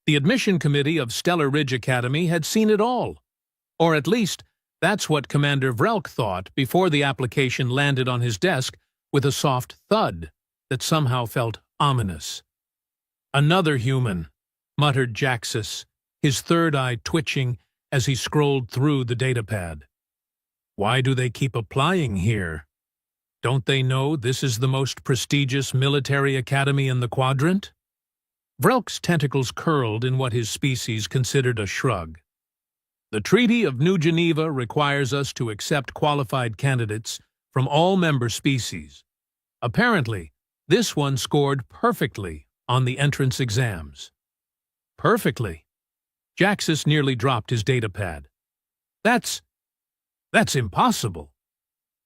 The admission committee of Stellar Ridge Academy had seen it all. Or at least, that's what Commander Vrelk thought before the application landed on his desk with a soft thud that somehow felt ominous. "Another human," muttered Jaxus, his third eye twitching as he scrolled through the datapad. "Why do they keep applying here? Don't they know this is the most prestigious military academy in the quadrant?" Vrelk's tentacles curled in what his species considered a shrug. "The Treaty of New Geneva requires us to accept qualified candidates from all member species. Apparently, this one scored perfectly on the entrance exams." Perfectly. Jaxus nearly dropped his datapad. That's impossible.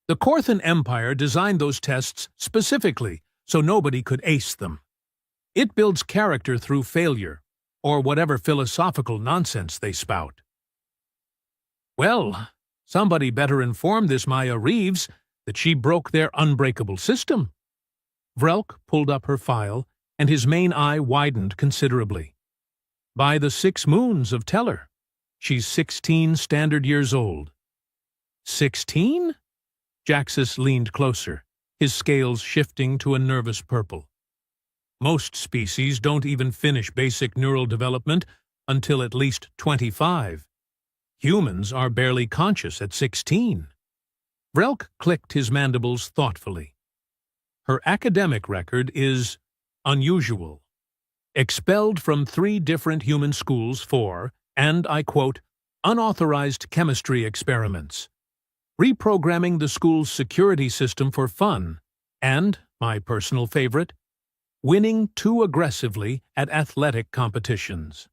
The Korthan Empire designed those tests specifically so nobody could ace them. It builds character through failure, or whatever philosophical nonsense they spout. Well, somebody better inform this Maya Reeves that she broke their unbreakable system. Vrelk pulled up her file, and his main eye widened considerably. By the 6 moons of Teller, she's 16 standard years old. 16? Jaxus leaned closer, his scales shifting to a nervous purple. Most species don't even finish basic neural development until at least 25. Humans are barely conscious at 16. Vrelk clicked his mandibles thoughtfully. Her academic record is unusual. Expelled from 3 different human schools for, and I quote, unauthorized chemistry experiments. Reprogramming the school's security system for fun, and, my personal favorite, winning too aggressively at athletic competitions.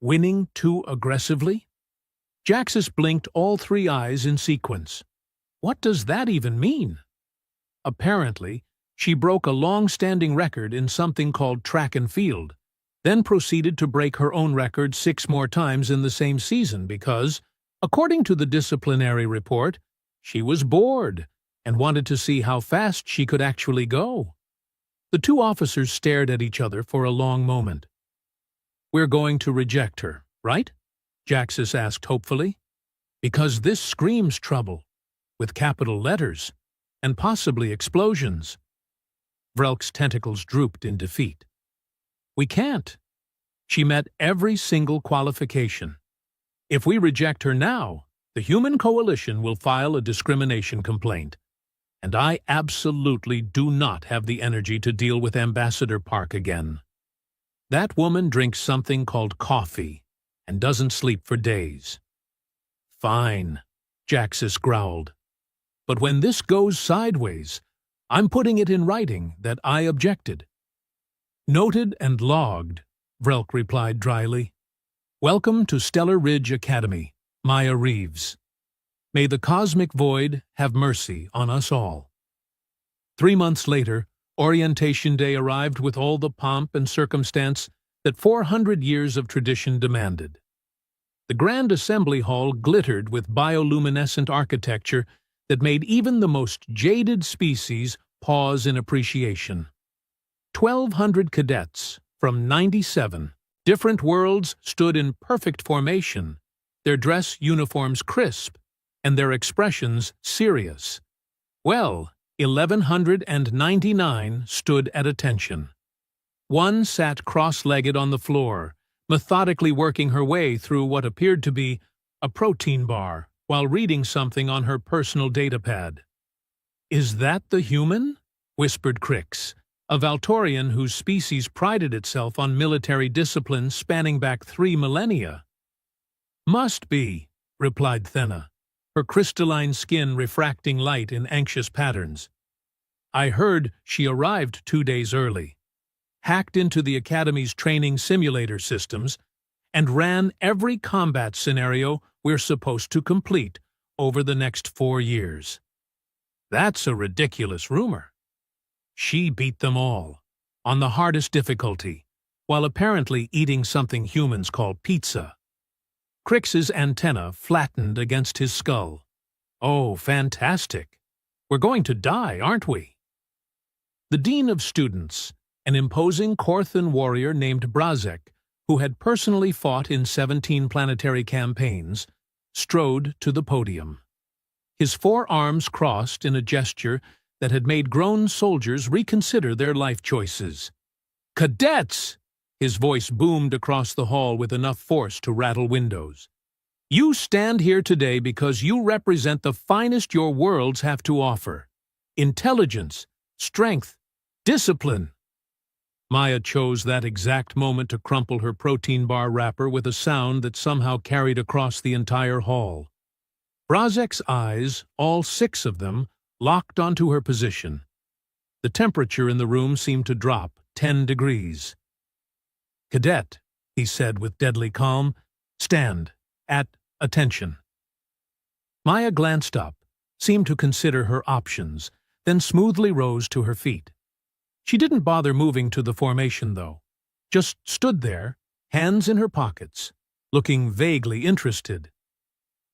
Winning too aggressively? Jaxus blinked all 3 eyes in sequence. What does that even mean? Apparently, she broke a long-standing record in something called track and field, then proceeded to break her own record 6 more times in the same season because, according to the disciplinary report, she was bored and wanted to see how fast she could actually go. The 2 officers stared at each other for a long moment. "We're going to reject her, right?" Jaxus asked hopefully. "Because this screams trouble, with capital letters, and possibly explosions." Vrelk's tentacles drooped in defeat. "We can't. She met every single qualification. If we reject her now, the Human Coalition will file a discrimination complaint. And I absolutely do not have the energy to deal with Ambassador Park again. That woman drinks something called coffee and doesn't sleep for days." "Fine," Jaxus growled. "But when this goes sideways, I'm putting it in writing that I objected." "Noted and logged," Vrelk replied dryly. "Welcome to Stellar Ridge Academy, Maya Reeves. May the cosmic void have mercy on us all." 3 months later, Orientation Day arrived with all the pomp and circumstance that 400 years of tradition demanded. The Grand Assembly Hall glittered with bioluminescent architecture that made even the most jaded species pause in appreciation. 1,200 cadets from 97 different worlds stood in perfect formation, their dress uniforms crisp, and their expressions serious. Well, 1,199 stood at attention. One sat cross-legged on the floor, methodically working her way through what appeared to be a protein bar while reading something on her personal datapad. "Is that the human?" whispered Crix, a Valtorian whose species prided itself on military discipline spanning back 3 millennia. "Must be," replied Thenna, her crystalline skin refracting light in anxious patterns. "I heard she arrived 2 days early, hacked into the Academy's training simulator systems, and ran every combat scenario we're supposed to complete over the next 4 years. That's a ridiculous rumor. She beat them all, on the hardest difficulty, while apparently eating something humans call pizza." Crix's antenna flattened against his skull. "Oh, fantastic. We're going to die, aren't we?" The Dean of Students, an imposing Korthan warrior named Brazek, who had personally fought in 17 planetary campaigns, strode to the podium. His 4 arms crossed in a gesture that had made grown soldiers reconsider their life choices. "Cadets!" His voice boomed across the hall with enough force to rattle windows. "You stand here today because you represent the finest your worlds have to offer. Intelligence, strength, discipline." Maya chose that exact moment to crumple her protein bar wrapper with a sound that somehow carried across the entire hall. Brazek's eyes, all 6 of them, locked onto her position. The temperature in the room seemed to drop 10 degrees. "Cadet," he said with deadly calm, "stand. At attention." Maya glanced up, seemed to consider her options, then smoothly rose to her feet. She didn't bother moving to the formation, though. Just stood there, hands in her pockets, looking vaguely interested.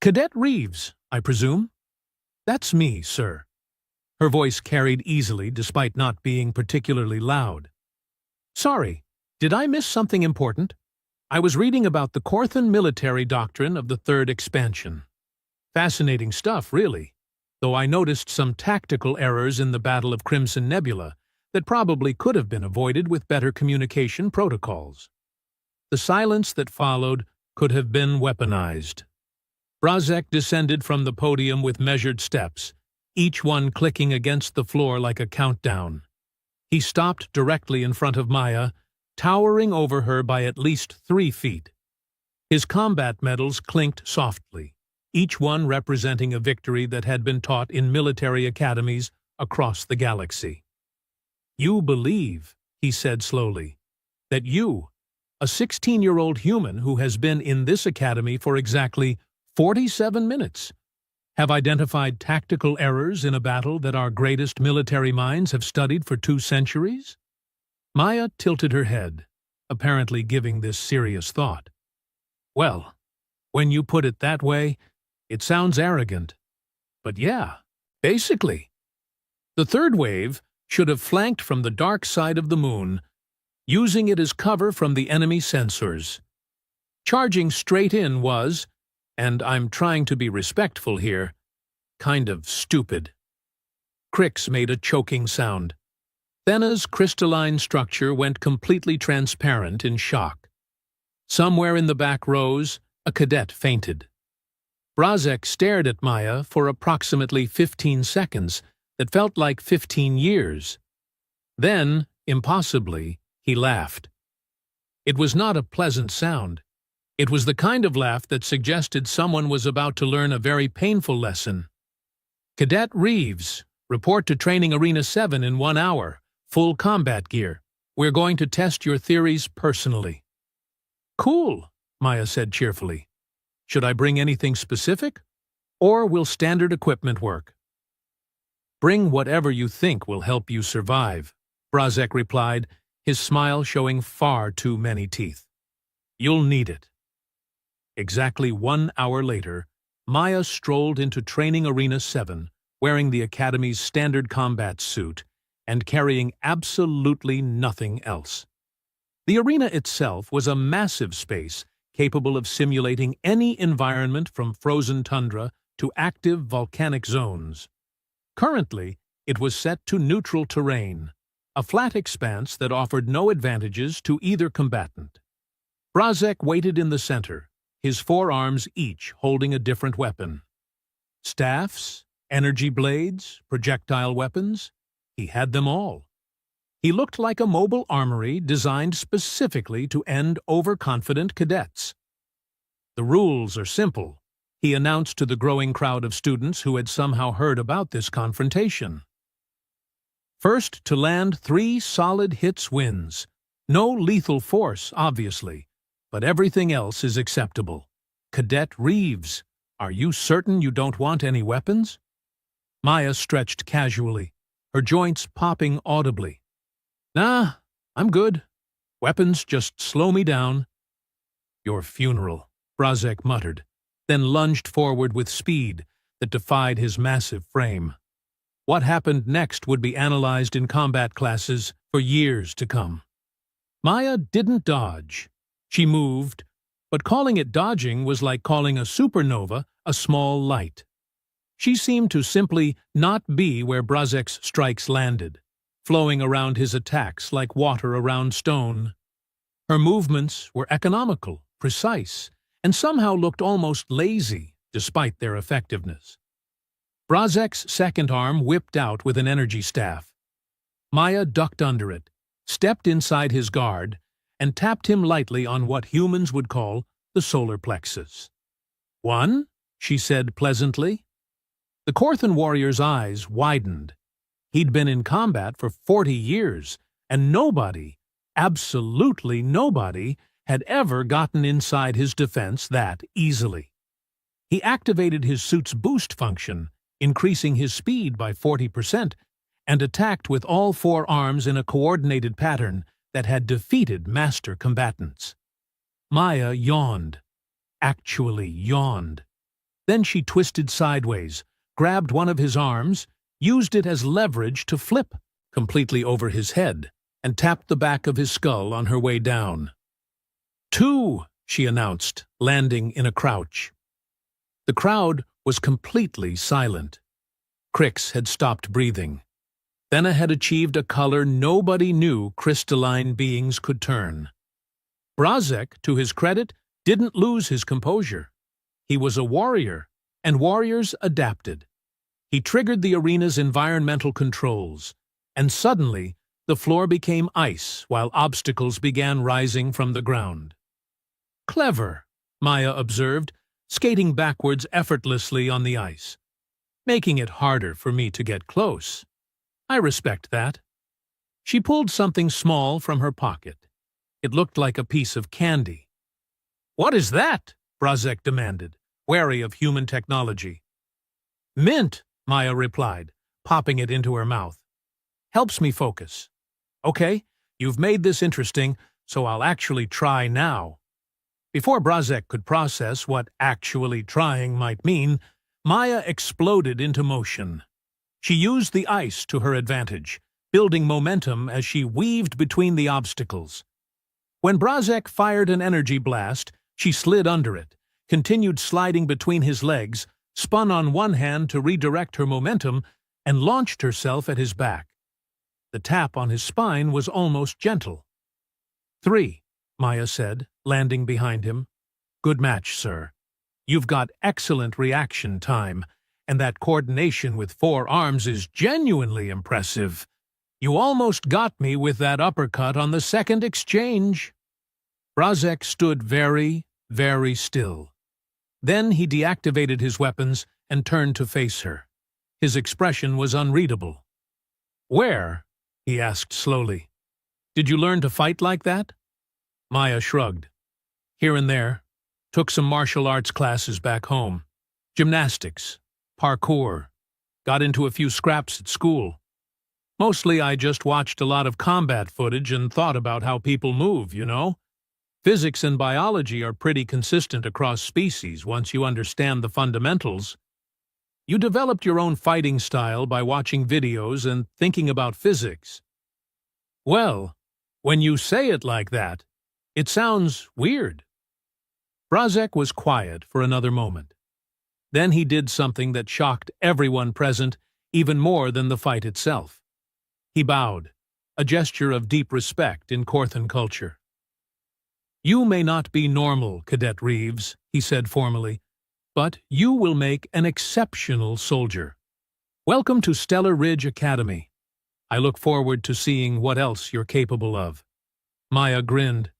"Cadet Reeves, I presume?" "That's me, sir." Her voice carried easily despite not being particularly loud. "Sorry, did I miss something important? I was reading about the Corthan military doctrine of the 3rd expansion. Fascinating stuff, really, though I noticed some tactical errors in the Battle of Crimson Nebula that probably could have been avoided with better communication protocols." The silence that followed could have been weaponized. Brazek descended from the podium with measured steps, each one clicking against the floor like a countdown. He stopped directly in front of Maya, towering over her by at least 3 feet. His combat medals clinked softly, each one representing a victory that had been taught in military academies across the galaxy. "You believe," he said slowly, "that you, a 16-year-old human who has been in this academy for exactly 47 minutes, have identified tactical errors in a battle that our greatest military minds have studied for 2 centuries? Maya tilted her head, apparently giving this serious thought. "Well, when you put it that way, it sounds arrogant. But yeah, basically. The 3rd wave should have flanked from the dark side of the moon, using it as cover from the enemy sensors. Charging straight in was, and I'm trying to be respectful here, kind of stupid." Crix made a choking sound. Thena's crystalline structure went completely transparent in shock. Somewhere in the back rows, a cadet fainted. Brazek stared at Maya for approximately 15 seconds that felt like 15 years. Then, impossibly, he laughed. It was not a pleasant sound. It was the kind of laugh that suggested someone was about to learn a very painful lesson. "Cadet Reeves, report to Training Arena 7 in 1 hour. Full combat gear. We're going to test your theories personally." "Cool," Maya said cheerfully. "Should I bring anything specific? Or will standard equipment work?" "Bring whatever you think will help you survive," Brazek replied, his smile showing far too many teeth. "You'll need it." Exactly 1 hour later, Maya strolled into Training Arena 7, wearing the Academy's standard combat suit and carrying absolutely nothing else. The arena itself was a massive space capable of simulating any environment from frozen tundra to active volcanic zones. Currently, it was set to neutral terrain, a flat expanse that offered no advantages to either combatant. Brazek waited in the center, his 4 arms each holding a different weapon. Staffs, energy blades, projectile weapons, he had them all. He looked like a mobile armory designed specifically to end overconfident cadets. "The rules are simple," he announced to the growing crowd of students who had somehow heard about this confrontation. "First to land 3 solid hits wins. No lethal force, obviously, but everything else is acceptable. Cadet Reeves, are you certain you don't want any weapons?" Maya stretched casually, her joints popping audibly. "Nah, I'm good. Weapons just slow me down." "Your funeral," Brazek muttered, then lunged forward with speed that defied his massive frame. What happened next would be analyzed in combat classes for years to come. Maya didn't dodge. She moved, but calling it dodging was like calling a supernova a small light. She seemed to simply not be where Brazek's strikes landed, flowing around his attacks like water around stone. Her movements were economical, precise, and somehow looked almost lazy, despite their effectiveness. Brazek's second arm whipped out with an energy staff. Maya ducked under it, stepped inside his guard, and tapped him lightly on what humans would call the solar plexus. "One?" she said pleasantly. The Korthan warrior's eyes widened. He'd been in combat for 40 years, and nobody, absolutely nobody, had ever gotten inside his defense that easily. He activated his suit's boost function, increasing his speed by 40%, and attacked with all four arms in a coordinated pattern that had defeated master combatants. Maya yawned. Actually yawned. Then she twisted sideways, grabbed one of his arms, used it as leverage to flip completely over his head, and tapped the back of his skull on her way down. "Two," she announced, landing in a crouch. The crowd was completely silent. Crix had stopped breathing. Thena had achieved a color nobody knew crystalline beings could turn. Brazek, to his credit, didn't lose his composure. He was a warrior, and warriors adapted. He triggered the arena's environmental controls, and suddenly the floor became ice while obstacles began rising from the ground. "Clever," Maya observed, skating backwards effortlessly on the ice, making it harder for me to get close. I respect that. She pulled something small from her pocket. It looked like a piece of candy. "What is that?" Brazek demanded, wary of human technology. "Mint," Maya replied, popping it into her mouth. "Helps me focus." "Okay, you've made this interesting, so I'll actually try now." Before Brazek could process what actually trying might mean, Maya exploded into motion. She used the ice to her advantage, building momentum as she weaved between the obstacles. When Brazek fired an energy blast, she slid under it, continued sliding between his legs, spun on one hand to redirect her momentum, and launched herself at his back. The tap on his spine was almost gentle. "Three," Maya said, landing behind him. "Good match, sir. You've got excellent reaction time, and that coordination with four arms is genuinely impressive. You almost got me with that uppercut on the second exchange." Brazek stood very, very still. Then he deactivated his weapons and turned to face her. His expression was unreadable. "Where?" he asked slowly. "Did you learn to fight like that?" Maya shrugged. "Here and there. Took some martial arts classes back home. Gymnastics, parkour. Got into a few scraps at school. Mostly I just watched a lot of combat footage and thought about how people move, you know? Physics and biology are pretty consistent across species once you understand the fundamentals. You developed your own fighting style by watching videos and thinking about physics." "Well, when you say it like that, it sounds weird." Brazek was quiet for another moment. Then he did something that shocked everyone present even more than the fight itself. He bowed, a gesture of deep respect in Korthan culture. "You may not be normal, Cadet Reeves," he said formally, "but you will make an exceptional soldier. Welcome to Stellar Ridge Academy. I look forward to seeing what else you're capable of." Maya grinned.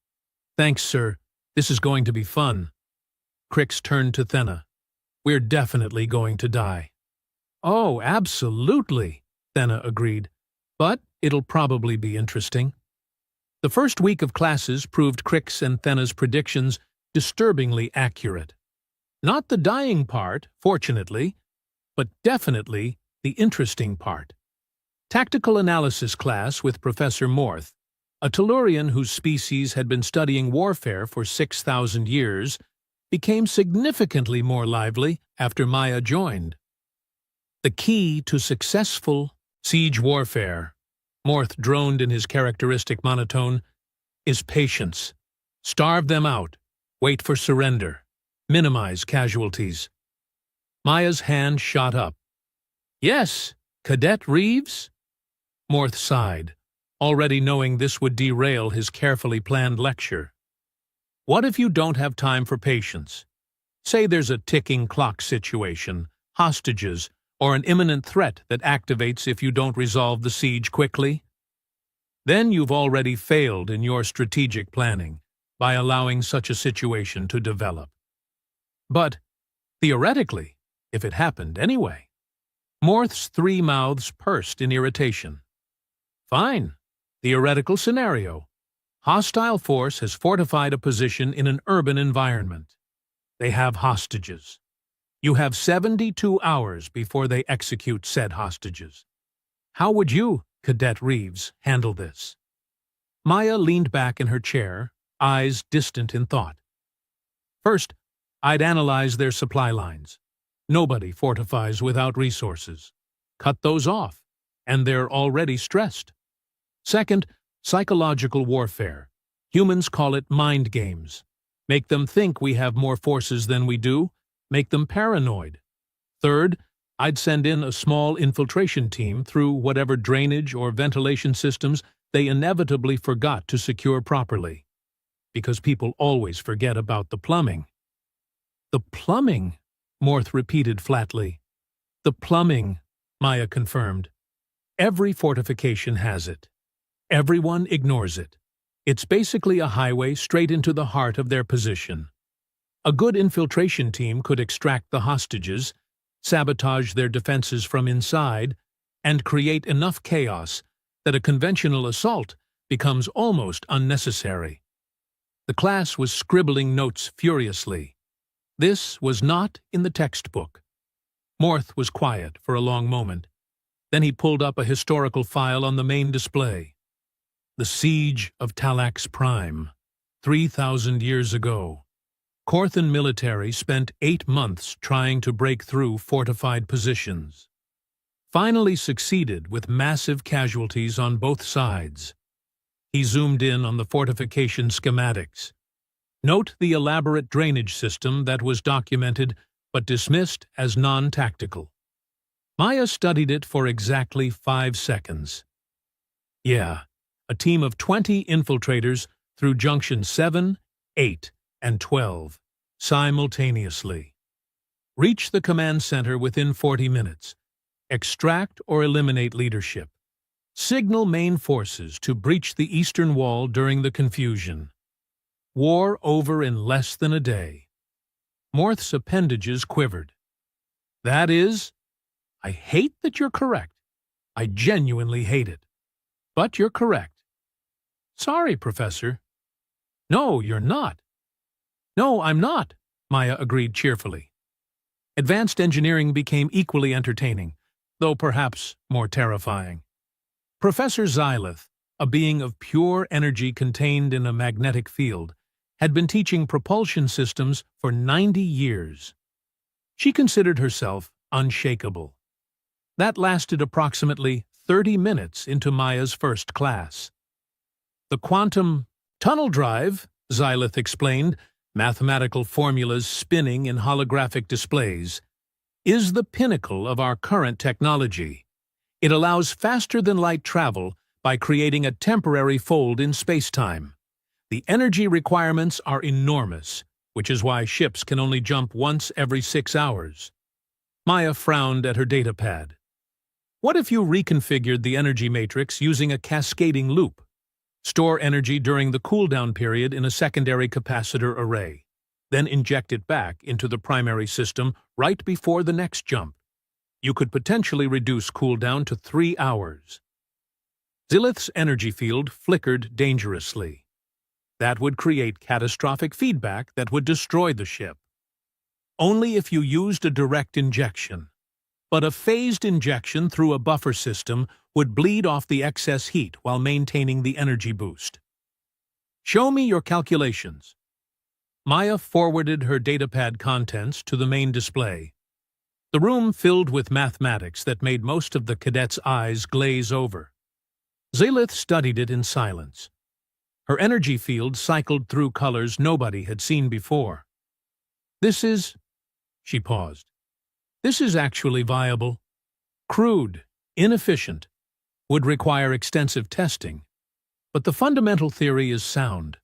"Thanks, sir. This is going to be fun." Crix turned to Thena. "We're definitely going to die." "Oh, absolutely," Thena agreed. "But it'll probably be interesting." The first week of classes proved Crix and Thena's predictions disturbingly accurate. Not the dying part, fortunately, but definitely the interesting part. Tactical analysis class with Professor Morth, a Tellurian whose species had been studying warfare for 6,000 years, became significantly more lively after Maya joined. "The key to successful siege warfare," Morth droned in his characteristic monotone, "is patience. Starve them out. Wait for surrender. Minimize casualties. Maya's hand shot up. Yes, Cadet Reeves? Morth sighed, already knowing this would derail his carefully planned lecture. What if you don't have time for patience? Say there's a ticking clock situation, hostages, or an imminent threat that activates if you don't resolve the siege quickly? Then you've already failed in your strategic planning by allowing such a situation to develop. But, theoretically, if it happened anyway. Morth's three mouths pursed in irritation. Fine. Theoretical scenario. Hostile force has fortified a position in an urban environment. They have hostages. You have 72 hours before they execute said hostages. How would you, Cadet Reeves, handle this? Maya leaned back in her chair, eyes distant in thought. First, I'd analyze their supply lines. Nobody fortifies without resources. Cut those off, and they're already stressed. Second, psychological warfare. Humans call it mind games. Make them think we have more forces than we do. Make them paranoid. Third, I'd send in a small infiltration team through whatever drainage or ventilation systems they inevitably forgot to secure properly. Because people always forget about the plumbing. The plumbing, Morth repeated flatly. The plumbing, Maya confirmed. Every fortification has it. Everyone ignores it. It's basically a highway straight into the heart of their position. A good infiltration team could extract the hostages, sabotage their defenses from inside, and create enough chaos that a conventional assault becomes almost unnecessary. The class was scribbling notes furiously. This was not in the textbook. Morth was quiet for a long moment. Then he pulled up a historical file on the main display. The Siege of Talax Prime, 3,000 years ago. Corthan military spent 8 months trying to break through fortified positions. Finally succeeded with massive casualties on both sides. He zoomed in on the fortification schematics. Note the elaborate drainage system that was documented but dismissed as non-tactical. Maya studied it for exactly 5 seconds. Yeah, a team of 20 infiltrators through Junction 7, 8, and 12, simultaneously. Reach the command center within 40 minutes. Extract or eliminate leadership. Signal main forces to breach the eastern wall during the confusion. War over in less than a day. Morth's appendages quivered. That is, I hate that you're correct. I genuinely hate it. But you're correct. Sorry, Professor. No, you're not. No, I'm not, Maya agreed cheerfully. Advanced engineering became equally entertaining, though perhaps more terrifying. Professor Xylith, a being of pure energy contained in a magnetic field, had been teaching propulsion systems for 90 years. She considered herself unshakable. That lasted approximately 30 minutes into Maya's first class. The quantum tunnel drive, Xylith explained, mathematical formulas spinning in holographic displays, is the pinnacle of our current technology. It allows faster-than-light travel by creating a temporary fold in space-time. The energy requirements are enormous, which is why ships can only jump once every 6 hours. Maya frowned at her datapad. What if you reconfigured the energy matrix using a cascading loop? Store energy during the cooldown period in a secondary capacitor array, then inject it back into the primary system right before the next jump. You could potentially reduce cooldown to 3 hours. Xylith's energy field flickered dangerously. That would create catastrophic feedback that would destroy the ship. Only if you used a direct injection. But a phased injection through a buffer system would bleed off the excess heat while maintaining the energy boost. Show me your calculations. Maya forwarded her datapad contents to the main display. The room filled with mathematics that made most of the cadets' eyes glaze over. Xylith studied it in silence. Her energy field cycled through colors nobody had seen before. She paused. This is actually viable. Crude, inefficient, would require extensive testing. But the fundamental theory is sound.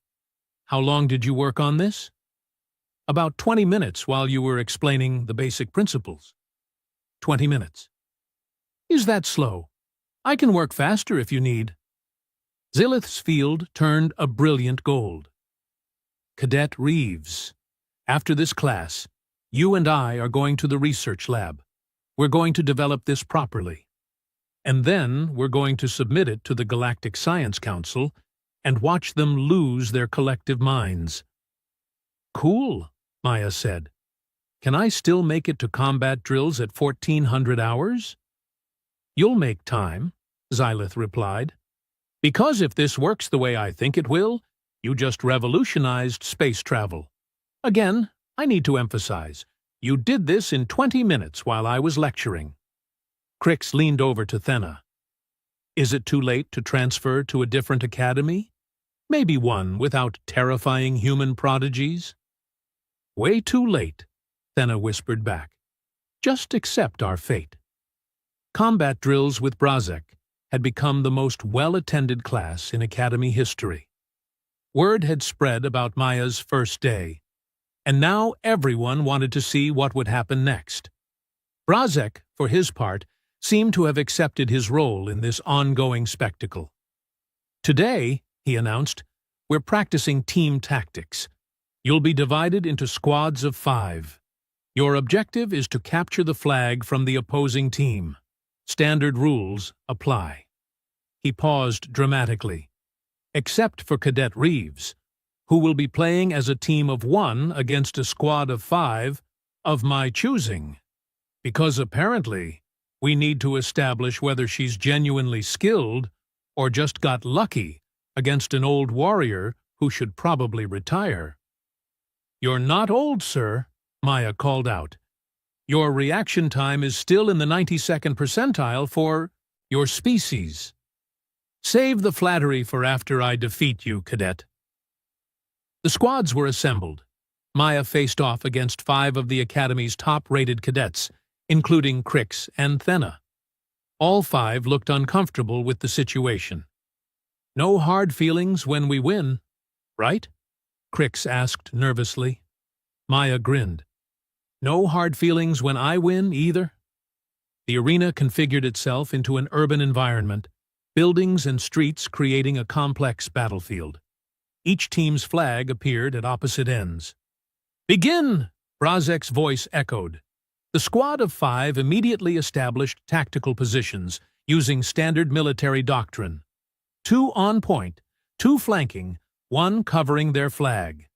How long did you work on this? About 20 minutes while you were explaining the basic principles. 20 minutes. Is that slow? I can work faster if you need. Zilith's field turned a brilliant gold. Cadet Reeves, after this class, you and I are going to the research lab. We're going to develop this properly. And then we're going to submit it to the Galactic Science Council and watch them lose their collective minds. Cool, Maya said. Can I still make it to combat drills at 1400 hours? You'll make time, Zilith replied. Because if this works the way I think it will, you just revolutionized space travel. Again, I need to emphasize, you did this in 20 minutes while I was lecturing. Crix leaned over to Thena. Is it too late to transfer to a different academy? Maybe one without terrifying human prodigies? Way too late, Thena whispered back. Just accept our fate. Combat drills with Brazek had become the most well-attended class in Academy history. Word had spread about Maya's first day, and now everyone wanted to see what would happen next. Brazek, for his part, seemed to have accepted his role in this ongoing spectacle. Today, he announced, we're practicing team tactics. You'll be divided into squads of 5. Your objective is to capture the flag from the opposing team. Standard rules apply. He paused dramatically. Except for Cadet Reeves, who will be playing as a team of 1 against a squad of 5 of my choosing. Because apparently, we need to establish whether she's genuinely skilled or just got lucky against an old warrior who should probably retire. You're not old, sir, Maya called out. Your reaction time is still in the 92nd percentile for your species. Save the flattery for after I defeat you, cadet. The squads were assembled. Maya faced off against 5 of the Academy's top-rated cadets, including Crix and Thena. All 5 looked uncomfortable with the situation. No hard feelings when we win, right? Crix asked nervously. Maya grinned. No hard feelings when I win, either? The arena configured itself into an urban environment, buildings and streets creating a complex battlefield. Each team's flag appeared at opposite ends. Begin! Brazek's voice echoed. The squad of 5 immediately established tactical positions using standard military doctrine. 2 on point, 2 flanking, 1 covering their flag.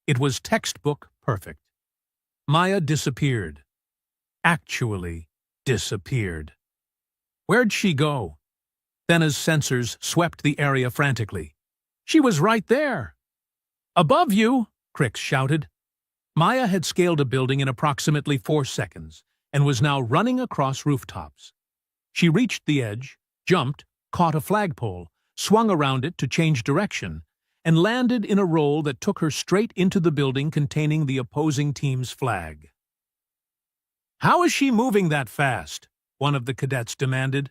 It was textbook perfect. Maya disappeared. Actually disappeared. Where'd she go? Thena's sensors swept the area frantically. She was right there. Above you, Crix shouted. Maya had scaled a building in approximately 4 seconds and was now running across rooftops. She reached the edge, jumped, caught a flagpole, swung around it to change direction, and landed in a roll that took her straight into the building containing the opposing team's flag. How is she moving that fast? One of the cadets demanded.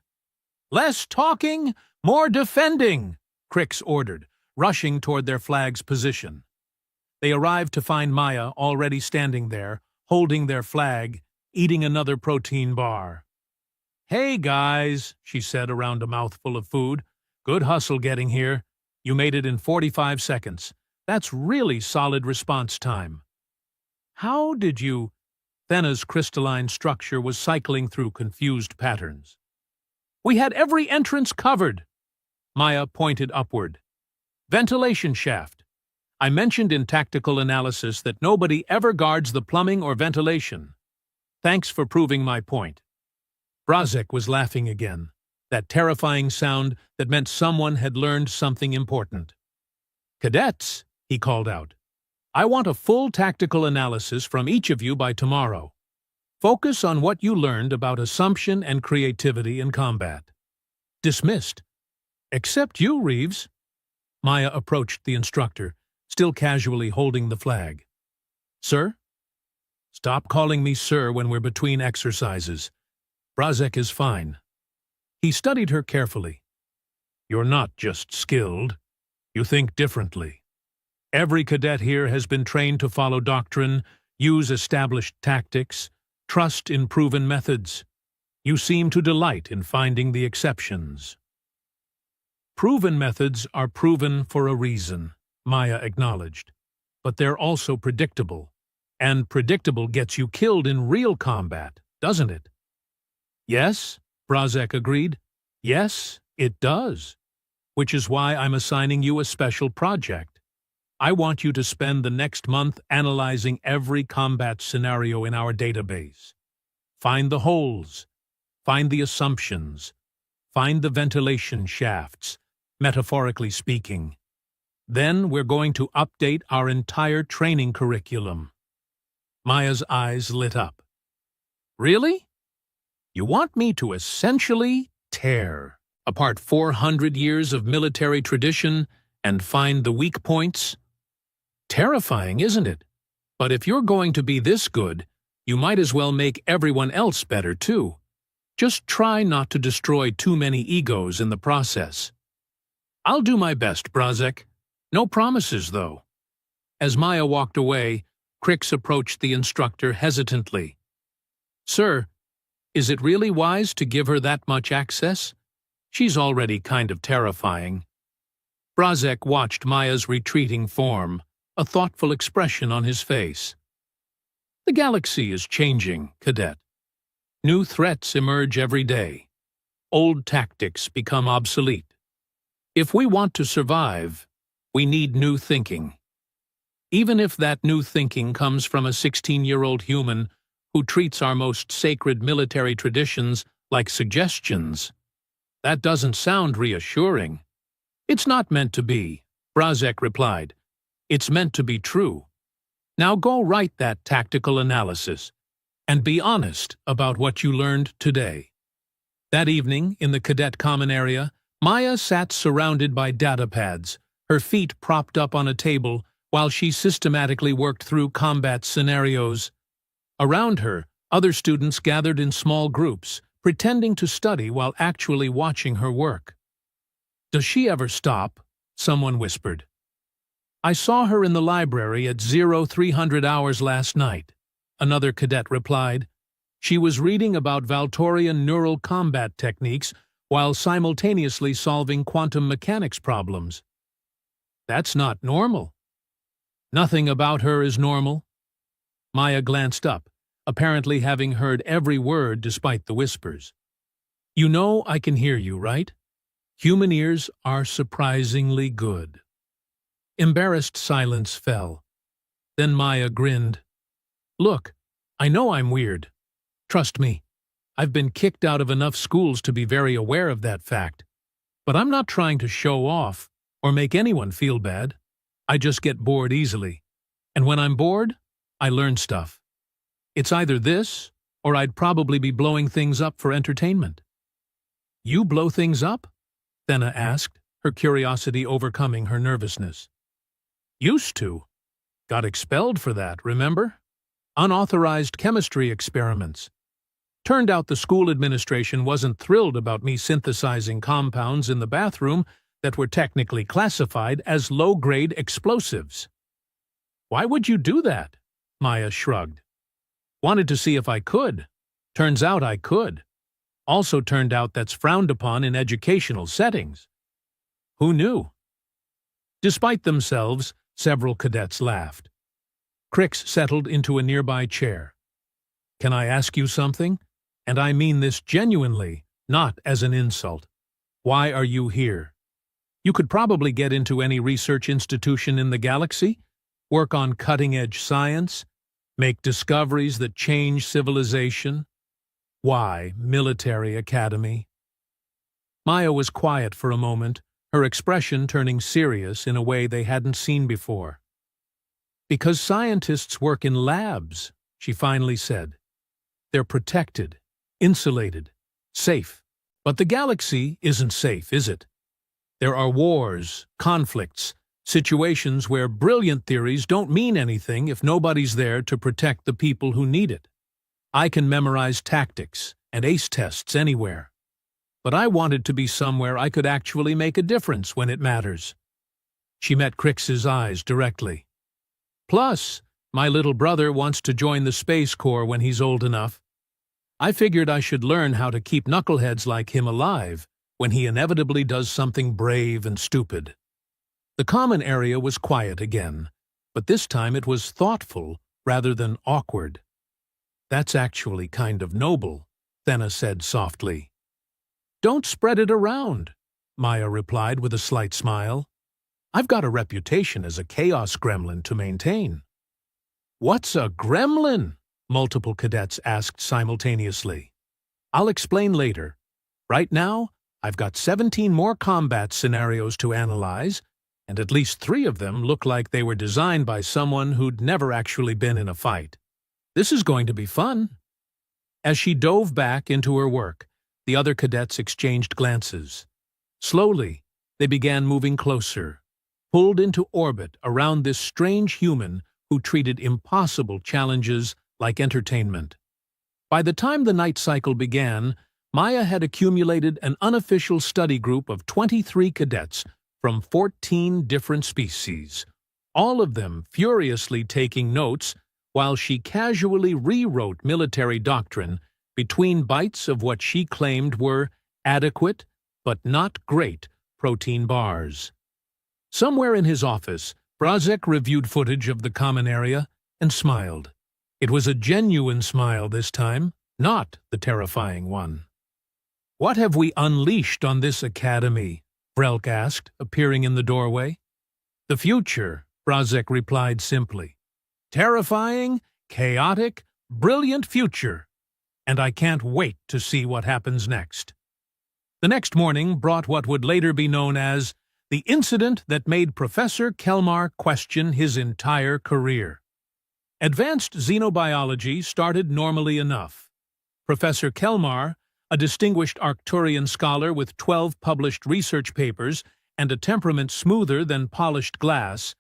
Less talking, more defending, Crix ordered, rushing toward their flag's position. They arrived to find Maya already standing there, holding their flag, eating another protein bar. Hey, guys, she said around a mouthful of food. Good hustle getting here. You made it in 45 seconds. That's really solid response time. How did you? Thena's crystalline structure was cycling through confused patterns. We had every entrance covered. Maya pointed upward. Ventilation shaft. I mentioned in tactical analysis that nobody ever guards the plumbing or ventilation. Thanks for proving my point. Brazek was laughing again, that terrifying sound that meant someone had learned something important. Cadets, he called out, I want a full tactical analysis from each of you by tomorrow. Focus on what you learned about assumption and creativity in combat. Dismissed. Except you, Reeves. Maya approached the instructor, still casually holding the flag. "Sir?" "Stop calling me sir when we're between exercises. Brazek is fine." He studied her carefully. "You're not just skilled. You think differently. Every cadet here has been trained to follow doctrine, use established tactics, trust in proven methods. You seem to delight in finding the exceptions." "Proven methods are proven for a reason," Maya acknowledged. "But they're also predictable. And predictable gets you killed in real combat, doesn't it?" "Yes," Brazek agreed. "Yes, it does. Which is why I'm assigning you a special project. I want you to spend the next month analyzing every combat scenario in our database. Find the holes. Find the assumptions. Find the ventilation shafts, metaphorically speaking. Then we're going to update our entire training curriculum." Maya's eyes lit up. "Really? You want me to essentially tear apart 400 years of military tradition and find the weak points? Terrifying, isn't it? But if you're going to be this good, you might as well make everyone else better too. Just try not to destroy too many egos in the process." "I'll do my best, Brazek. No promises, though." As Maya walked away, Crix approached the instructor hesitantly. "Sir, is it really wise to give her that much access? She's already kind of terrifying." Brazek watched Maya's retreating form, a thoughtful expression on his face. "The galaxy is changing, Cadet. New threats emerge every day. Old tactics become obsolete. If we want to survive, we need new thinking. Even if that new thinking comes from a 16-year-old human who treats our most sacred military traditions like suggestions. That doesn't sound reassuring." "It's not meant to be," Brazek replied. "It's meant to be true. Now go write that tactical analysis and be honest about what you learned today." That evening, in the cadet common area, Maya sat surrounded by data pads, her feet propped up on a table while she systematically worked through combat scenarios. Around her, other students gathered in small groups, pretending to study while actually watching her work. "Does she ever stop?" someone whispered. "I saw her in the library at 0300 hours last night," another cadet replied. "She was reading about Valtorian neural combat techniques while simultaneously solving quantum mechanics problems." "That's not normal." "Nothing about her is normal." Maya glanced up, apparently having heard every word despite the whispers. "You know I can hear you, right? Human ears are surprisingly good." Embarrassed silence fell. Then Maya grinned. "Look, I know I'm weird. Trust me, I've been kicked out of enough schools to be very aware of that fact. But I'm not trying to show off or make anyone feel bad. I just get bored easily. And when I'm bored, I learn stuff. It's either this, or I'd probably be blowing things up for entertainment." "You blow things up?" Thena asked, her curiosity overcoming her nervousness. "Used to. Got expelled for that, remember? Unauthorized chemistry experiments. Turned out the school administration wasn't thrilled about me synthesizing compounds in the bathroom that were technically classified as low-grade explosives." "Why would you do that?" Maya shrugged. "Wanted to see if I could. Turns out I could. Also turned out that's frowned upon in educational settings." "Who knew?" Despite themselves, several cadets laughed. Crix settled into a nearby chair. "Can I ask you something? And I mean this genuinely, not as an insult. Why are you here? You could probably get into any research institution in the galaxy, work on cutting-edge science, make discoveries that change civilization. Why military academy?" Maya was quiet for a moment, her expression turning serious in a way they hadn't seen before. "Because scientists work in labs," she finally said. "They're protected, insulated, safe. But the galaxy isn't safe, is it? There are wars, conflicts, situations where brilliant theories don't mean anything if nobody's there to protect the people who need it. I can memorize tactics and ace tests anywhere. But I wanted to be somewhere I could actually make a difference when it matters. She met Crix's eyes directly. Plus, my little brother wants to join the Space Corps when he's old enough. I figured I should learn how to keep knuckleheads like him alive when he inevitably does something brave and stupid. The common area was quiet again, but this time it was thoughtful rather than awkward. That's actually kind of noble, Thena said softly. Don't spread it around, Maya replied with a slight smile. I've got a reputation as a chaos gremlin to maintain. What's a gremlin? Multiple cadets asked simultaneously. I'll explain later. Right now, I've got 17 more combat scenarios to analyze, and at least 3 of them look like they were designed by someone who'd never actually been in a fight. This is going to be fun. As she dove back into her work, the other cadets exchanged glances. Slowly, they began moving closer, pulled into orbit around this strange human who treated impossible challenges like entertainment. By the time the night cycle began, Maya had accumulated an unofficial study group of 23 cadets from 14 different species, all of them furiously taking notes while she casually rewrote military doctrine between bites of what she claimed were adequate but not great protein bars. Somewhere in his office, Brazek reviewed footage of the common area and smiled. It was a genuine smile this time, not the terrifying one. What have we unleashed on this academy? Vrelk asked, appearing in the doorway. The future, Brazek replied simply. Terrifying, chaotic, brilliant future. And I can't wait to see what happens next. The next morning brought what would later be known as the incident that made Professor Kelmar question his entire career. Advanced xenobiology started normally enough. Professor Kelmar, a distinguished Arcturian scholar with 12 published research papers and a temperament smoother than polished glass,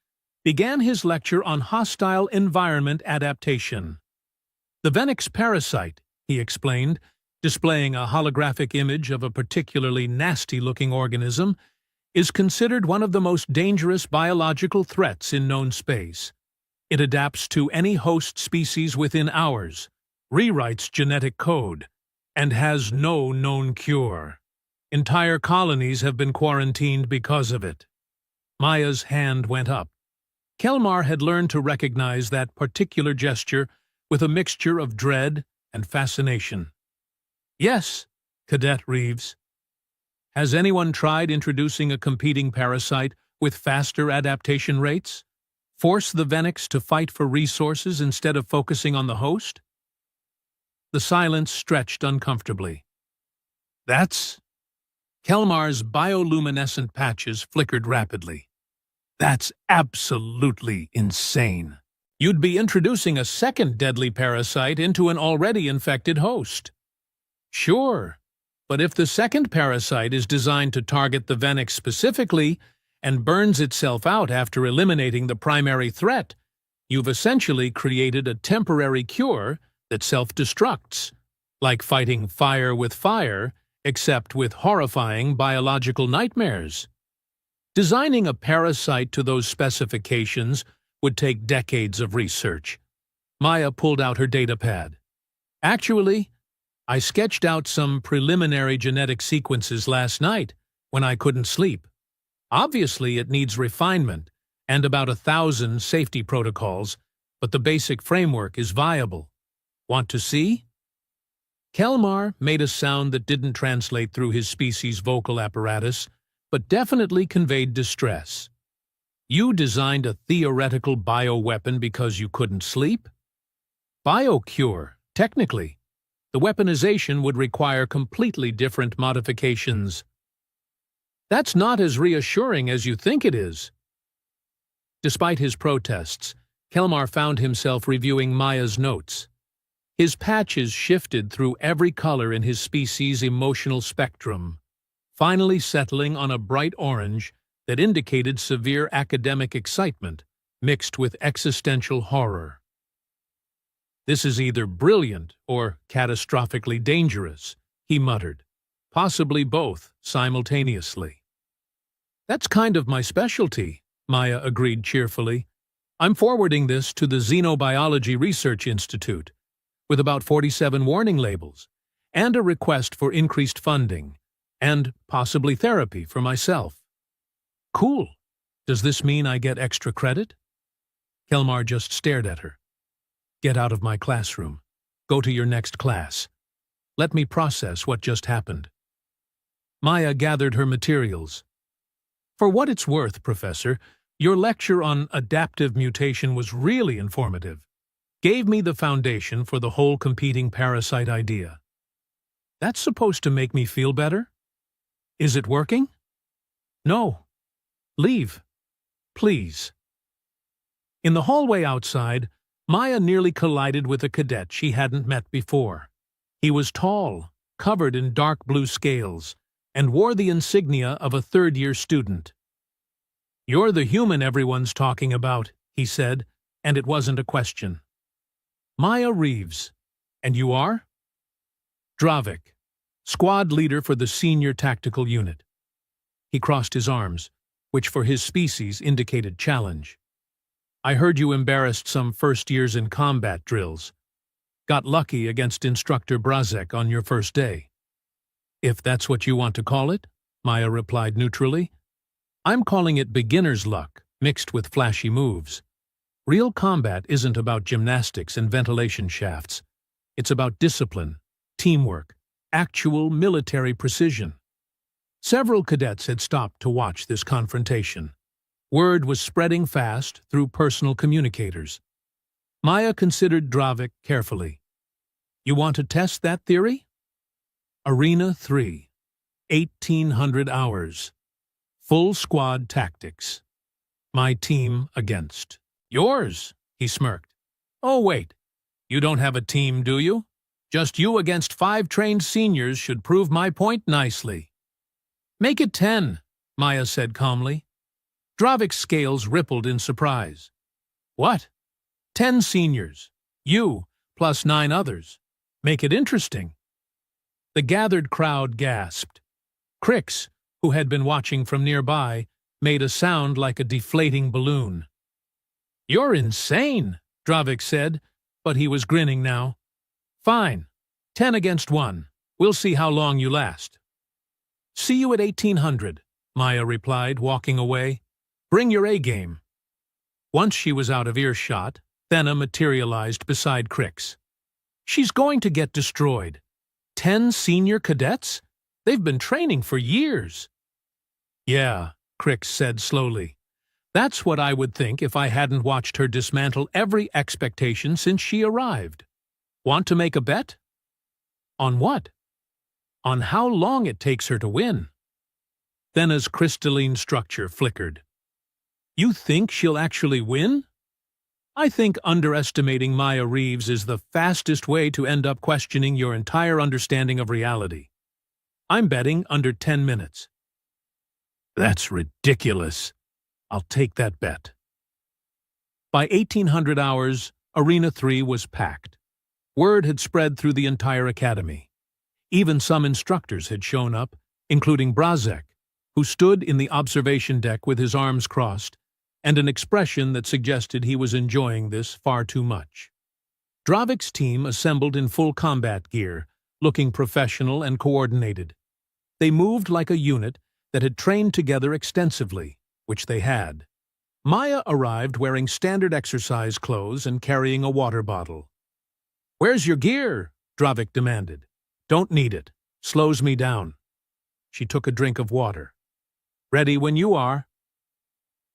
began his lecture on hostile environment adaptation. The Venix parasite, he explained, displaying a holographic image of a particularly nasty-looking organism, is considered one of the most dangerous biological threats in known space. It adapts to any host species within hours, rewrites genetic code, and has no known cure. Entire colonies have been quarantined because of it. Maya's hand went up. Kelmar had learned to recognize that particular gesture with a mixture of dread and fascination. Yes, Cadet Reeves. Has anyone tried introducing a competing parasite with faster adaptation rates? Force the Venix to fight for resources instead of focusing on the host? The silence stretched uncomfortably. That's... Kelmar's bioluminescent patches flickered rapidly. That's absolutely insane. You'd be introducing a second deadly parasite into an already infected host. Sure, but if the second parasite is designed to target the Venix specifically and burns itself out after eliminating the primary threat, you've essentially created a temporary cure that self-destructs, like fighting fire with fire, except with horrifying biological nightmares. Designing a parasite to those specifications would take decades of research. Maya pulled out her datapad. Actually, I sketched out some preliminary genetic sequences last night when I couldn't sleep. Obviously, it needs refinement and about 1,000 safety protocols, but the basic framework is viable. Want to see? Kelmar made a sound that didn't translate through his species' vocal apparatus, but definitely conveyed distress. You designed a theoretical bioweapon because you couldn't sleep? BioCure, technically. The weaponization would require completely different modifications. That's not as reassuring as you think it is. Despite his protests, Kelmar found himself reviewing Maya's notes. His patches shifted through every color in his species' emotional spectrum. finally settling on a bright orange that indicated severe academic excitement mixed with existential horror. "This is either brilliant or catastrophically dangerous," he muttered, possibly both simultaneously. "That's kind of my specialty," Maya agreed cheerfully. "I'm forwarding this to the Xenobiology Research Institute, with about 47 warning labels, and a request for increased funding, and possibly therapy for myself." "Cool. Does this mean I get extra credit?" Kelmar just stared at her. "Get out of my classroom. Go to your next class. Let me process what just happened." Maya gathered her materials. "For what it's worth, Professor, your lecture on adaptive mutation was really informative. Gave me the foundation for the whole competing parasite idea." "That's supposed to make me feel better? Is it working?" "No. Leave. Please." In the hallway outside, Maya nearly collided with a cadet she hadn't met before. He was tall, covered in dark blue scales, and wore the insignia of a third-year student. "You're the human everyone's talking about," he said, and it wasn't a question. "Maya Reeves. And you are?" "Dravik, squad leader for the senior tactical unit." He crossed his arms, which for his species indicated challenge. "I heard you embarrassed some first years in combat drills. Got lucky against Instructor Brazek on your first day." "If that's what you want to call it," Maya replied neutrally. "I'm calling it beginner's luck, mixed with flashy moves. Real combat isn't about gymnastics and ventilation shafts. It's about discipline, teamwork, actual military precision." Several cadets had stopped to watch this confrontation. Word was spreading fast through personal communicators. Maya considered Dravik carefully. "You want to test that theory?" Arena 3, 1800 hours. Full squad tactics. My team against yours, he smirked. "Oh, wait. You don't have a team, do you? Just you against 5 trained seniors should prove my point nicely." "Make it 10, Maya said calmly. Dravik's scales rippled in surprise. "What? 10 seniors. You, plus 9 others. Make it interesting." The gathered crowd gasped. Crix, who had been watching from nearby, made a sound like a deflating balloon. "You're insane," Dravik said, but he was grinning now. "Fine. 10 against 1. We'll see how long you last." "See you at 1800, Maya replied, walking away. "Bring your A-game." Once she was out of earshot, Thena materialized beside Crix. "She's going to get destroyed. 10 senior cadets? They've been training for years." "Yeah," Crix said slowly. "That's what I would think if I hadn't watched her dismantle every expectation since she arrived. Want to make a bet?" "On what?" "On how long it takes her to win." Thena's crystalline structure flickered. "You think she'll actually win?" "I think underestimating Maya Reeves is the fastest way to end up questioning your entire understanding of reality. I'm betting under 10 minutes. "That's ridiculous. I'll take that bet." By 1800 hours, Arena 3 was packed. Word had spread through the entire academy. Even some instructors had shown up, including Brazek, who stood in the observation deck with his arms crossed, and an expression that suggested he was enjoying this far too much. Dravik's team assembled in full combat gear, looking professional and coordinated. They moved like a unit that had trained together extensively, which they had. Maya arrived wearing standard exercise clothes and carrying a water bottle. "Where's your gear?" Dravik demanded. "Don't need it. Slows me down." She took a drink of water. "Ready when you are."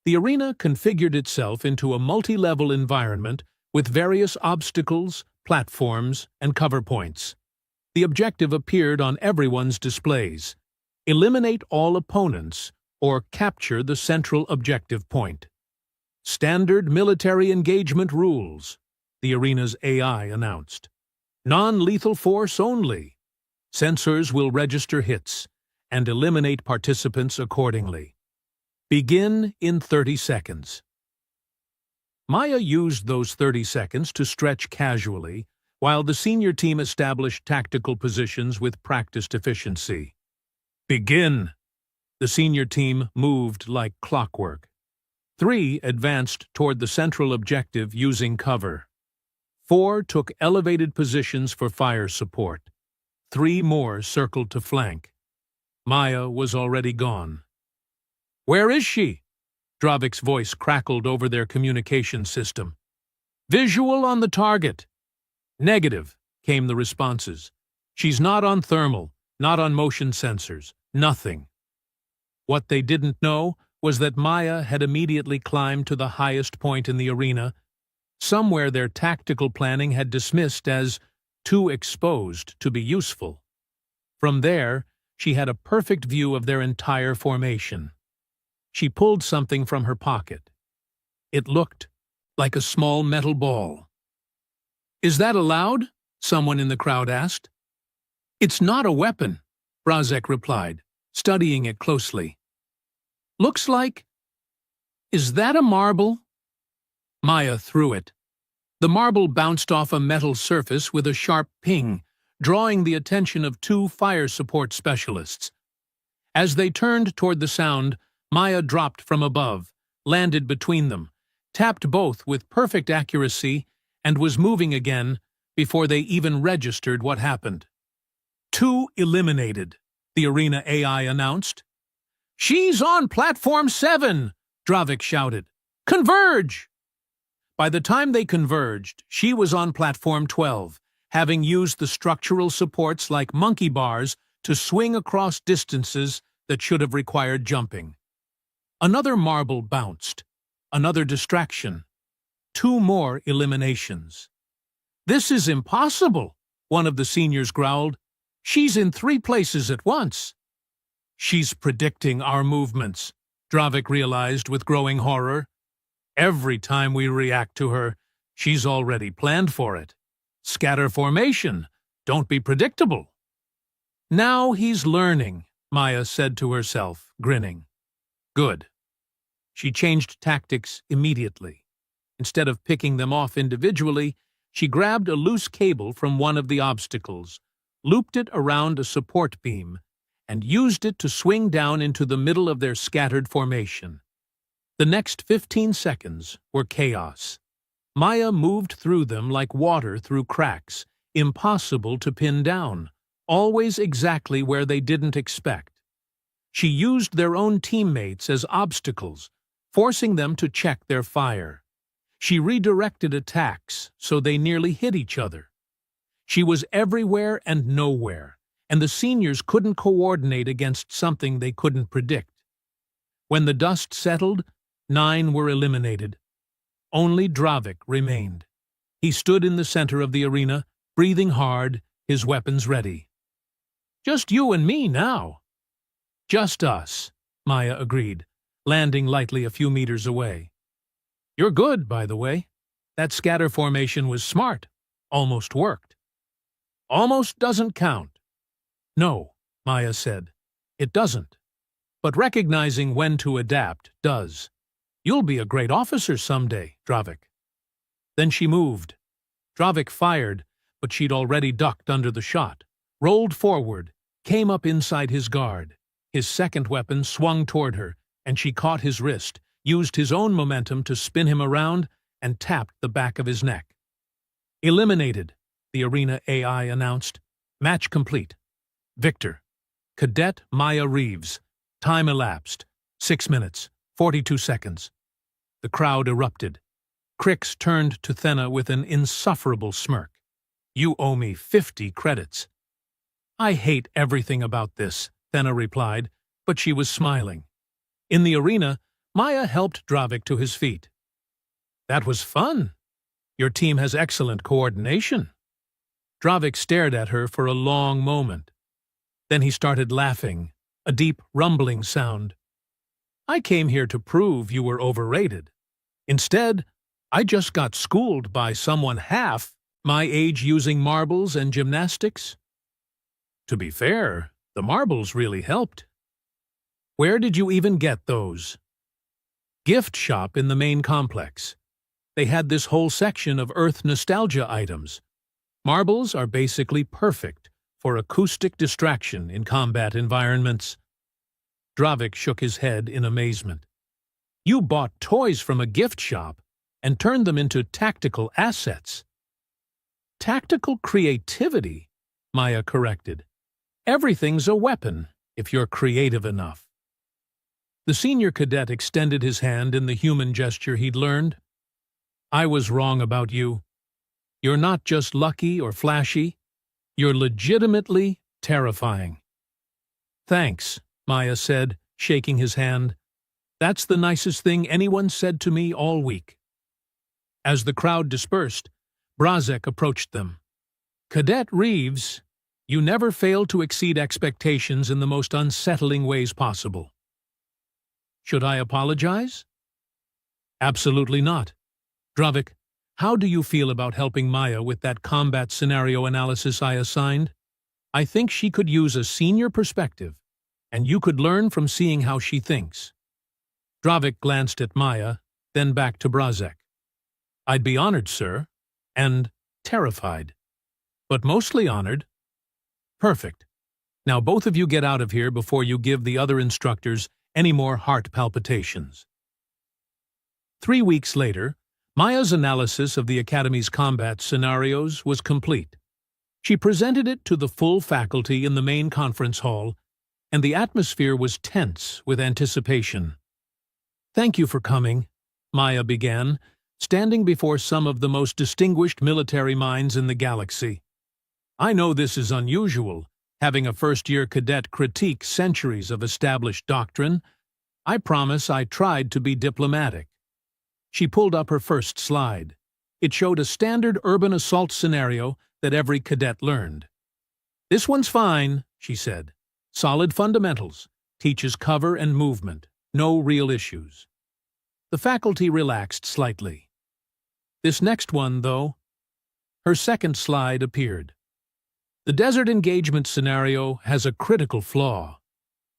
The arena configured itself into a multi-level environment with various obstacles, platforms, and cover points. The objective appeared on everyone's displays: eliminate all opponents or capture the central objective point. "Standard military engagement rules," the arena's AI announced. "Non-lethal force only. Sensors will register hits, and eliminate participants accordingly. Begin in 30 seconds. Maya used those 30 seconds to stretch casually, while the senior team established tactical positions with practiced efficiency. Begin! The senior team moved like clockwork. 3 advanced toward the central objective using cover. 4 took elevated positions for fire support. 3 more circled to flank. Maya was already gone. "Where is she?" Dravik's voice crackled over their communication system. "Visual on the target." "Negative," came the responses. "She's not on thermal, not on motion sensors, nothing." What they didn't know was that Maya had immediately climbed to the highest point in the arena, somewhere their tactical planning had dismissed as too exposed to be useful. From there, she had a perfect view of their entire formation. She pulled something from her pocket. It looked like a small metal ball. "Is that allowed?" someone in the crowd asked. "It's not a weapon," Brazek replied, studying it closely. "Looks like... Is that a marble?" Maya threw it. The marble bounced off a metal surface with a sharp ping, drawing the attention of 2 fire support specialists. As they turned toward the sound, Maya dropped from above, landed between them, tapped both with perfect accuracy, and was moving again before they even registered what happened. 2 eliminated, the arena AI announced. "She's on Platform 7, Dravik shouted. "Converge!" By the time they converged, she was on Platform 12, having used the structural supports like monkey bars to swing across distances that should have required jumping. Another marble bounced, another distraction, 2 more eliminations. "This is impossible," one of the seniors growled. "She's in 3 places at once." "She's predicting our movements," Dravik realized with growing horror. "Every time we react to her, she's already planned for it. Scatter formation, don't be predictable." "Now he's learning," Maya said to herself, grinning. Good. She changed tactics immediately. Instead of picking them off individually, she grabbed a loose cable from one of the obstacles, looped it around a support beam, and used it to swing down into the middle of their scattered formation. The next 15 seconds were chaos. Maya moved through them like water through cracks, impossible to pin down, always exactly where they didn't expect. She used their own teammates as obstacles, forcing them to check their fire. She redirected attacks so they nearly hit each other. She was everywhere and nowhere, and the seniors couldn't coordinate against something they couldn't predict. When the dust settled, 9 were eliminated. Only Dravik remained. He stood in the center of the arena, breathing hard, his weapons ready. "Just you and me now." "Just us," Maya agreed, landing lightly a few meters away. "You're good, by the way. That scatter formation was smart. Almost worked." "Almost doesn't count." "No," Maya said. "It doesn't. But recognizing when to adapt does. You'll be a great officer someday, Dravik." Then she moved. Dravik fired, but she'd already ducked under the shot, rolled forward, came up inside his guard. His second weapon swung toward her, and she caught his wrist, used his own momentum to spin him around, and tapped the back of his neck. "Eliminated," the arena AI announced. "Match complete. Victor, Cadet Maya Reeves. Time elapsed, 6 minutes, 42 seconds. The crowd erupted. Crix turned to Thenna with an insufferable smirk. "You owe me 50 credits. "I hate everything about this," Thenna replied, but she was smiling. In the arena, Maya helped Dravik to his feet. "That was fun. Your team has excellent coordination." Dravik stared at her for a long moment. Then he started laughing, a deep rumbling sound. "I came here to prove you were overrated. Instead, I just got schooled by someone half my age using marbles and gymnastics." "To be fair, The marbles really helped. Where did you even get those? Gift shop in the main complex. They had this whole section of Earth nostalgia items. Marbles are basically perfect for acoustic distraction in combat environments. Dravik shook his head in amazement. You bought toys from a gift shop and turned them into tactical assets. Tactical creativity, Maya corrected. Everything's a weapon if you're creative enough. The senior cadet extended his hand in the human gesture he'd learned. I was wrong about you. You're not just lucky or flashy. You're legitimately terrifying. Thanks, Maya said, shaking his hand. That's the nicest thing anyone said to me all week. As the crowd dispersed, Brazek approached them. Cadet Reeves, you never fail to exceed expectations in the most unsettling ways possible. Should I apologize? Absolutely not. Dravik, how do you feel about helping Maya with that combat scenario analysis I assigned? I think she could use a senior perspective, and you could learn from seeing how she thinks. Dravik glanced at Maya, then back to Brazek. I'd be honored, sir, and terrified, but mostly honored. Perfect. Now both of you get out of here before you give the other instructors any more heart palpitations. 3 weeks later, Maya's analysis of the Academy's combat scenarios was complete. She presented it to the full faculty in the main conference hall, and the atmosphere was tense with anticipation. Thank you for coming, Maya began, standing before some of the most distinguished military minds in the galaxy. I know this is unusual, having a first-year cadet critique centuries of established doctrine. I promise I tried to be diplomatic. She pulled up her first slide. It showed a standard urban assault scenario that every cadet learned. This one's fine, she said. Solid fundamentals, teaches cover and movement, no real issues. The faculty relaxed slightly. This next one, though, her second slide appeared. The desert engagement scenario has a critical flaw.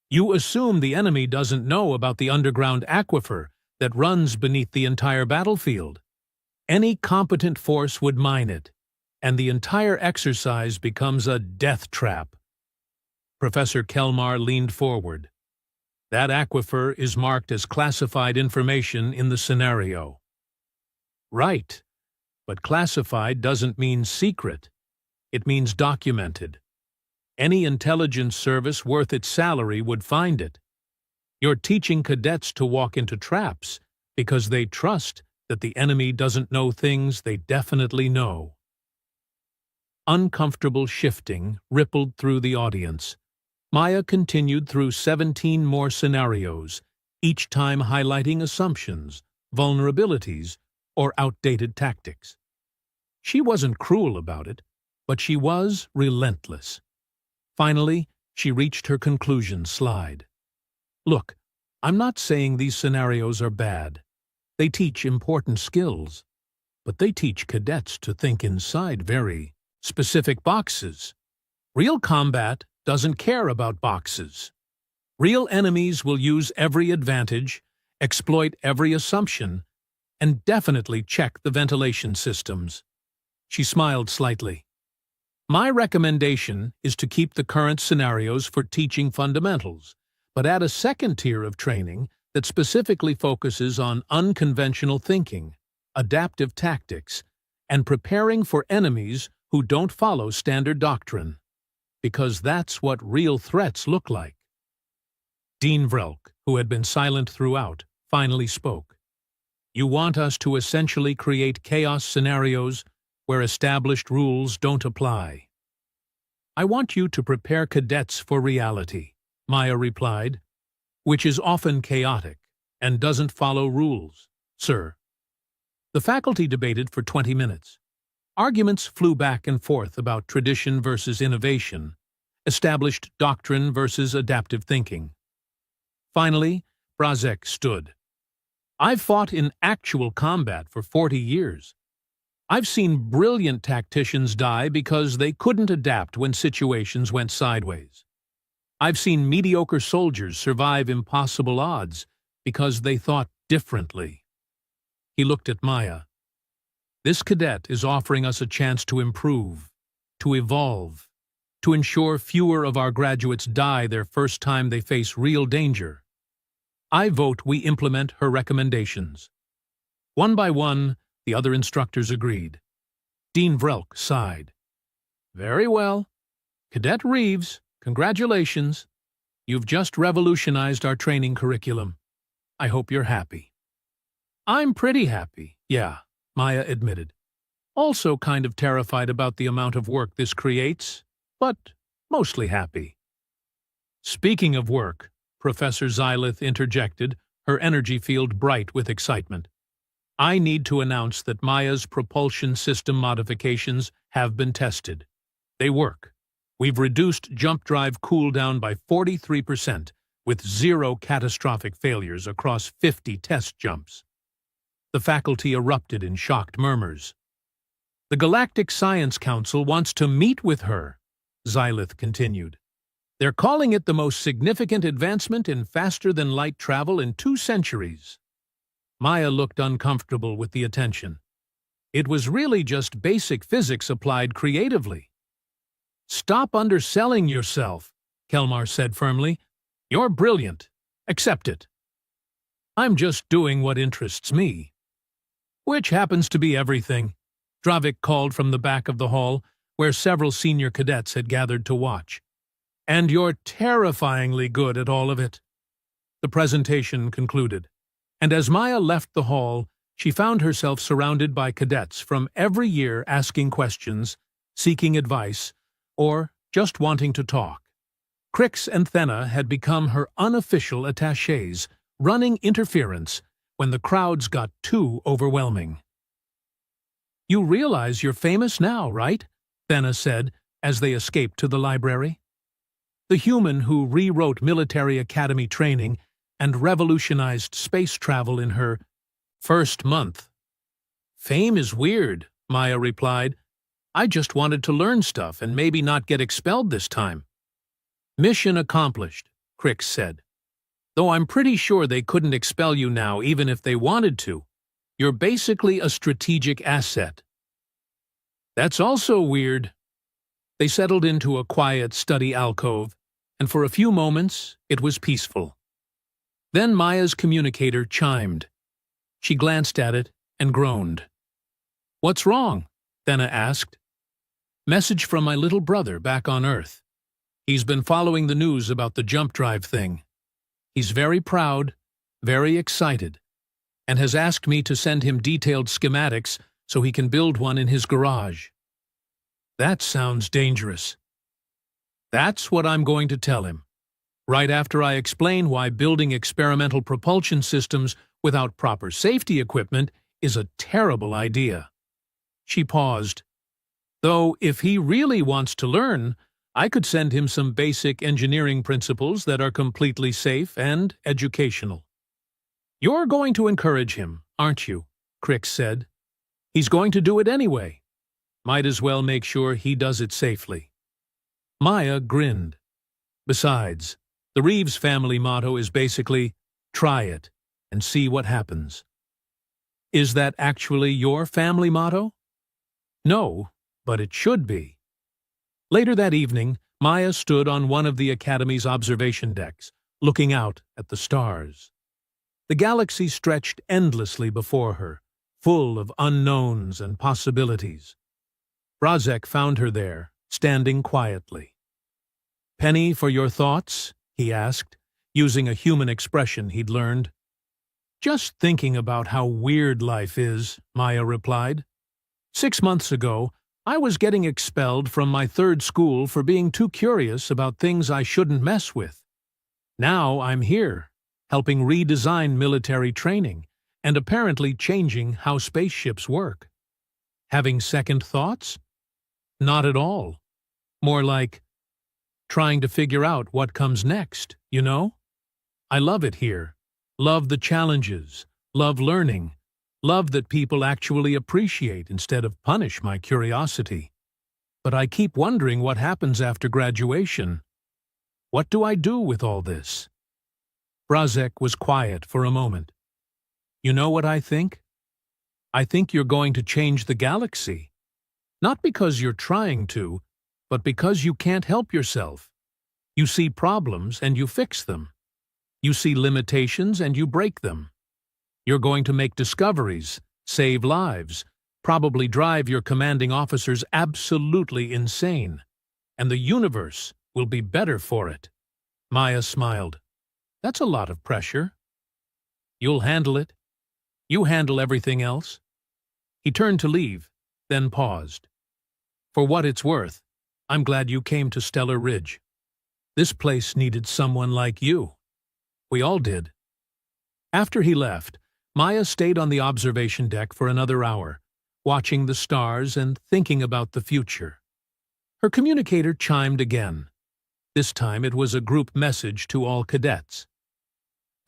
You assume the enemy doesn't know about the underground aquifer that runs beneath the entire battlefield. Any competent force would mine it, and the entire exercise becomes a death trap. Professor Kelmar leaned forward. That aquifer is marked as classified information in the scenario. Right, but classified doesn't mean secret. It means documented. Any intelligence service worth its salary would find it. You're teaching cadets to walk into traps because they trust that the enemy doesn't know things they definitely know. Uncomfortable shifting rippled through the audience. Maya continued through 17 more scenarios, each time highlighting assumptions, vulnerabilities, or outdated tactics. She wasn't cruel about it, but she was relentless. Finally, she reached her conclusion slide. Look, I'm not saying these scenarios are bad. They teach important skills, but they teach cadets to think inside very specific boxes. Real combat doesn't care about boxes. Real enemies will use every advantage, exploit every assumption, and definitely check the ventilation systems. She smiled slightly. My recommendation is to keep the current scenarios for teaching fundamentals, but add a second tier of training that specifically focuses on unconventional thinking, adaptive tactics, and preparing for enemies who don't follow standard doctrine, because that's what real threats look like. Dean Vrelk, who had been silent throughout, finally spoke. You want us to essentially create chaos scenarios where established rules don't apply. I want you to prepare cadets for reality, Maya replied, which is often chaotic and doesn't follow rules, sir. The faculty debated for 20 minutes. Arguments flew back and forth about tradition versus innovation, established doctrine versus adaptive thinking. Finally, Brazek stood. I've fought in actual combat for 40 years. I've seen brilliant tacticians die because they couldn't adapt when situations went sideways. I've seen mediocre soldiers survive impossible odds because they thought differently. He looked at Maya. This cadet is offering us a chance to improve, to evolve, to ensure fewer of our graduates die their first time they face real danger. I vote we implement her recommendations. One by one, the other instructors agreed. Dean Vrelk sighed. Very well. Cadet Reeves, congratulations. You've just revolutionized our training curriculum. I hope you're happy. I'm pretty happy, yeah, Maya admitted. Also kind of terrified about the amount of work this creates, but mostly happy. Speaking of work, Professor Xylith interjected, her energy field bright with excitement. I need to announce that Maya's propulsion system modifications have been tested. They work. We've reduced jump drive cooldown by 43%, with 0 catastrophic failures across 50 test jumps. The faculty erupted in shocked murmurs. The Galactic Science Council wants to meet with her, Xylith continued. They're calling it the most significant advancement in faster-than-light travel in 2 centuries. Maya looked uncomfortable with the attention. It was really just basic physics applied creatively. Stop underselling yourself, Kelmar said firmly. You're brilliant. Accept it. I'm just doing what interests me. Which happens to be everything, Dravik called from the back of the hall, where several senior cadets had gathered to watch. And you're terrifyingly good at all of it. The presentation concluded, and as Maya left the hall, she found herself surrounded by cadets from every year asking questions, seeking advice, or just wanting to talk. Crix and Thenna had become her unofficial attachés, running interference when the crowds got too overwhelming. You realize you're famous now, right? Thenna said as they escaped to the library. The human who rewrote military academy training and revolutionized space travel in her first month. Fame is weird, Maya replied. I just wanted to learn stuff and maybe not get expelled this time. Mission accomplished, Crix said. Though I'm pretty sure they couldn't expel you now even if they wanted to. You're basically a strategic asset. That's also weird. They settled into a quiet study alcove, and for a few moments it was peaceful. Then Maya's communicator chimed. She glanced at it and groaned. What's wrong? Thenna asked. Message from my little brother back on Earth. He's been following the news about the jump drive thing. He's very proud, very excited, and has asked me to send him detailed schematics so he can build one in his garage. That sounds dangerous. That's what I'm going to tell him, right after I explain why building experimental propulsion systems without proper safety equipment is a terrible idea. She paused. Though, if he really wants to learn, I could send him some basic engineering principles that are completely safe and educational. You're going to encourage him, aren't you? Crix said. He's going to do it anyway. Might as well make sure he does it safely. Maya grinned. Besides, the Reeves family motto is basically, try it and see what happens. Is that actually your family motto? No, but it should be. Later that evening, Maya stood on one of the Academy's observation decks, looking out at the stars. The galaxy stretched endlessly before her, full of unknowns and possibilities. Brazek found her there, standing quietly. Penny for your thoughts? He asked, using a human expression he'd learned. Just thinking about how weird life is, Maya replied. 6 months ago, I was getting expelled from my 3rd school for being too curious about things I shouldn't mess with. Now I'm here, helping redesign military training and apparently changing how spaceships work. Having second thoughts? Not at all. More like trying to figure out what comes next, you know? I love it here. Love the challenges. Love learning. Love that people actually appreciate instead of punish my curiosity. But I keep wondering what happens after graduation. What do I do with all this? Brazek was quiet for a moment. You know what I think? I think you're going to change the galaxy. Not because you're trying to, but because you can't help yourself. You see problems and you fix them. You see limitations and you break them. You're going to make discoveries, save lives, probably drive your commanding officers absolutely insane. And the universe will be better for it. Maya smiled. That's a lot of pressure. You'll handle it. You handle everything else. He turned to leave, then paused. For what it's worth, I'm glad you came to Stellar Ridge. This place needed someone like you. We all did. After he left, Maya stayed on the observation deck for another hour, watching the stars and thinking about the future. Her communicator chimed again. This time it was a group message to all cadets.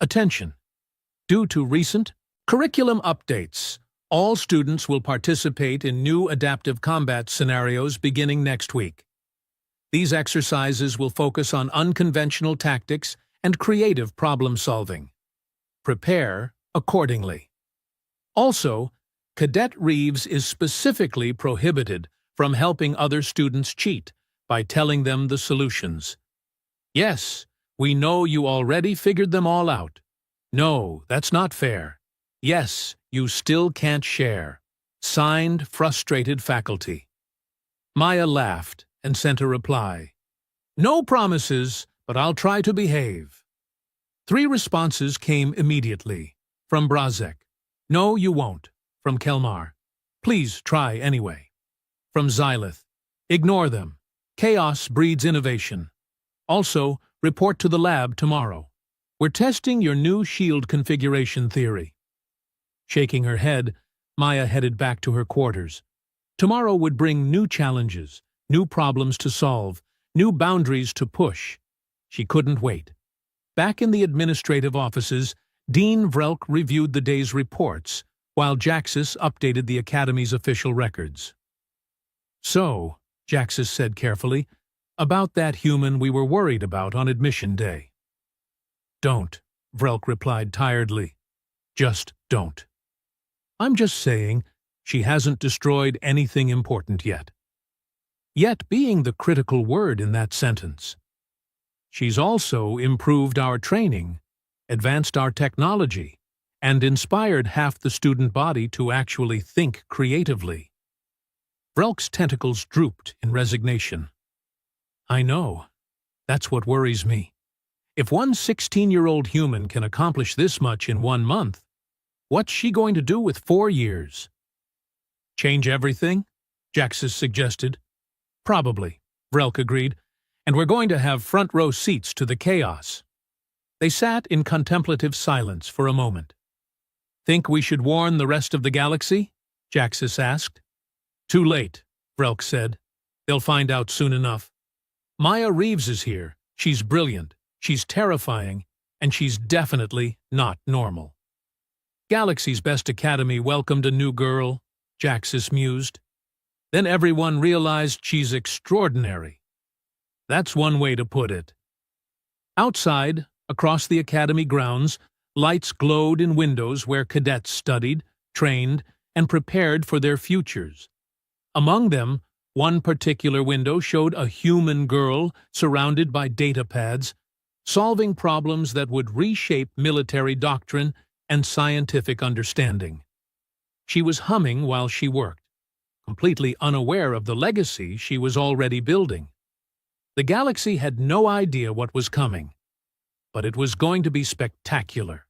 Attention! Due to recent curriculum updates, all students will participate in new adaptive combat scenarios beginning next week. These exercises will focus on unconventional tactics and creative problem-solving. Prepare accordingly. Also, Cadet Reeves is specifically prohibited from helping other students cheat by telling them the solutions. Yes, we know you already figured them all out. No, that's not fair. Yes, you still can't share. Signed, frustrated faculty. Maya laughed and sent a reply. No promises, but I'll try to behave. 3 responses came immediately. From Brazek. No, you won't. From Kelmar. Please try anyway. From Xylith. Ignore them. Chaos breeds innovation. Also, report to the lab tomorrow. We're testing your new shield configuration theory. Shaking her head, Maya headed back to her quarters. Tomorrow would bring new challenges, new problems to solve, new boundaries to push. She couldn't wait. Back in the administrative offices, Dean Vrelk reviewed the day's reports, while Jaxus updated the Academy's official records. So, Jaxus said carefully, about that human we were worried about on admission day. Don't, Vrelk replied tiredly. Just don't. I'm just saying she hasn't destroyed anything important yet. Yet being the critical word in that sentence. She's also improved our training, advanced our technology, and inspired half the student body to actually think creatively. Vrelk's tentacles drooped in resignation. I know. That's what worries me. If one 16-year-old human can accomplish this much in 1 month, what's she going to do with 4 years? Change everything? Jaxus suggested. Probably, Vrelk agreed, and we're going to have front-row seats to the chaos. They sat in contemplative silence for a moment. Think we should warn the rest of the galaxy? Jaxus asked. Too late, Vrelk said. They'll find out soon enough. Maya Reeves is here. She's brilliant, she's terrifying, and she's definitely not normal. Galaxy's best academy welcomed a new girl, Jaxus mused. Then everyone realized she's extraordinary. That's one way to put it. Outside, across the academy grounds, lights glowed in windows where cadets studied, trained, and prepared for their futures. Among them, one particular window showed a human girl surrounded by data pads, solving problems that would reshape military doctrine and scientific understanding. She was humming while she worked, completely unaware of the legacy she was already building. The galaxy had no idea what was coming, but it was going to be spectacular.